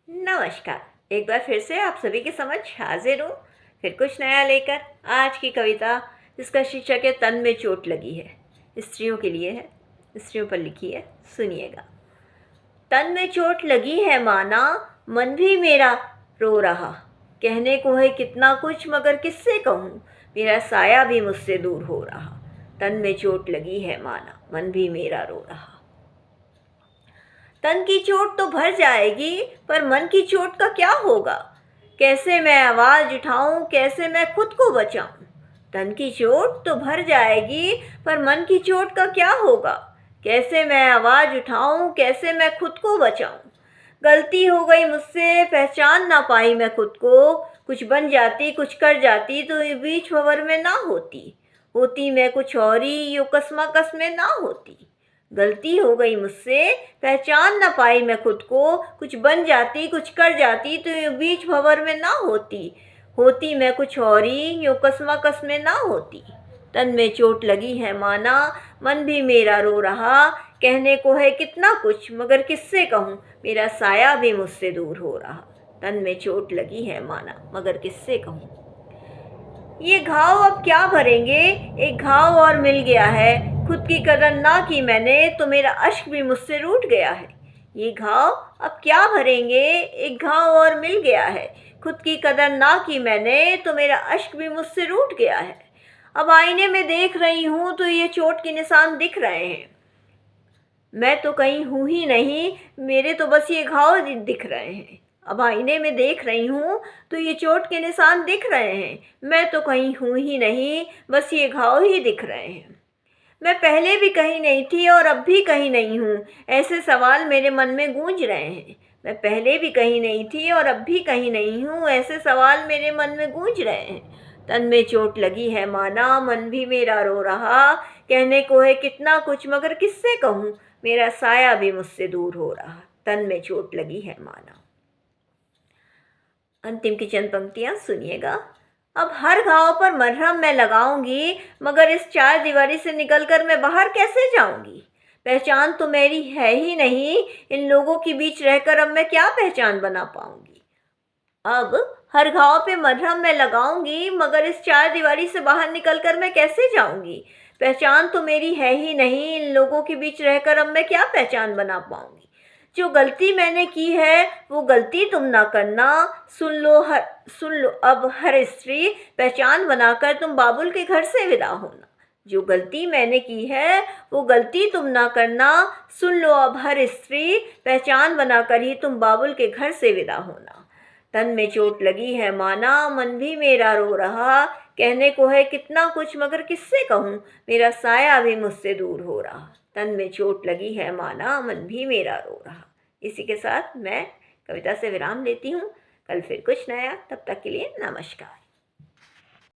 नमस्कार। एक बार फिर से आप सभी के समक्ष हाजिर हूँ, फिर कुछ नया लेकर। आज की कविता जिसका शीर्षक है तन में चोट लगी है, स्त्रियों के लिए है, स्त्रियों पर लिखी है, सुनिएगा। तन में चोट लगी है माना, मन भी मेरा रो रहा, कहने को है कितना कुछ मगर किससे कहूँ, मेरा साया भी मुझसे दूर हो रहा। तन में चोट लगी है माना, मन भी मेरा रो रहा। तन की चोट तो भर जाएगी पर मन की चोट का क्या होगा, कैसे मैं आवाज़ उठाऊं, कैसे मैं खुद को बचाऊं। तन की चोट तो भर जाएगी पर मन की चोट का क्या होगा, कैसे मैं आवाज़ उठाऊं, कैसे मैं खुद को बचाऊं। गलती हो गई मुझसे, पहचान ना पाई मैं खुद को, कुछ बन जाती कुछ कर जाती तो ये बीच भंवर में ना होती, होती मैं कुछ और ही, यो कसमाकस में ना होती। गलती हो गई मुझसे, पहचान ना पाई मैं खुद को, कुछ बन जाती कुछ कर जाती तो ये बीच भंवर में ना होती, होती मैं कुछ और ही, यूँ कसमाकस में ना होती। तन में चोट लगी है माना, मन भी मेरा रो रहा, कहने को है कितना कुछ मगर किससे कहूँ, मेरा साया भी मुझसे दूर हो रहा। तन में चोट लगी है माना मगर किससे कहूँ। ये घाव अब क्या भरेंगे, एक घाव और मिल गया है, खुद की कदर ना की मैंने तो मेरा अश्क भी मुझसे रूठ गया है। ये घाव अब क्या भरेंगे, एक घाव और मिल गया है, खुद की कदर ना की मैंने तो मेरा अश्क भी मुझसे रूठ गया है। अब आईने में देख रही हूँ तो ये चोट के निशान दिख रहे हैं, मैं तो कहीं हूँ ही नहीं, मेरे तो बस ये घाव दिख रहे हैं। अब आईने में देख रही हूँ तो ये चोट के निशान दिख रहे हैं, मैं तो कहीं हूँ ही नहीं, बस ये घाव ही दिख रहे हैं। मैं पहले भी कहीं नहीं थी और अब भी कहीं नहीं हूँ, ऐसे सवाल मेरे मन में गूंज रहे हैं। मैं पहले भी कहीं नहीं थी और अब भी कहीं नहीं हूँ, ऐसे सवाल मेरे मन में गूंज रहे हैं। तन में चोट लगी है माना, मन भी मेरा रो रहा, कहने को है कितना कुछ मगर किससे कहूँ, मेरा साया भी मुझसे दूर हो रहा। तन में चोट लगी है माना। अंतिम की चंद पंक्तियाँ सुनिएगा। अब हर घाव पर मरहम मैं लगाऊंगी, मगर इस चार दीवारी से निकलकर मैं बाहर कैसे जाऊंगी। पहचान तो मेरी है ही नहीं, इन लोगों के बीच रहकर अब मैं क्या पहचान बना पाऊंगी। अब हर घाव पे मरहम मैं लगाऊंगी, मगर इस चार दीवारी से बाहर निकलकर मैं कैसे जाऊंगी। पहचान तो मेरी है ही नहीं, इन लोगों के बीच रहकर अब मैं क्या पहचान बना पाऊंगी। जो गलती मैंने की है वो गलती तुम ना करना, सुन लो अब हर स्त्री, पहचान बनाकर तुम बाबुल के घर से विदा होना। जो गलती मैंने की है वो गलती तुम ना करना, सुन लो अब हर स्त्री, पहचान बनाकर ही तुम बाबुल के घर से विदा होना। तन में चोट लगी है माना, मन भी मेरा रो रहा, कहने को है कितना कुछ मगर किससे कहूँ, मेरा साया भी मुझसे दूर हो रहा। तन में चोट लगी है माना, मन भी मेरा रो रहा। इसी के साथ मैं कविता से विराम लेती हूँ। कल फिर कुछ नया, तब तक के लिए नमस्कार।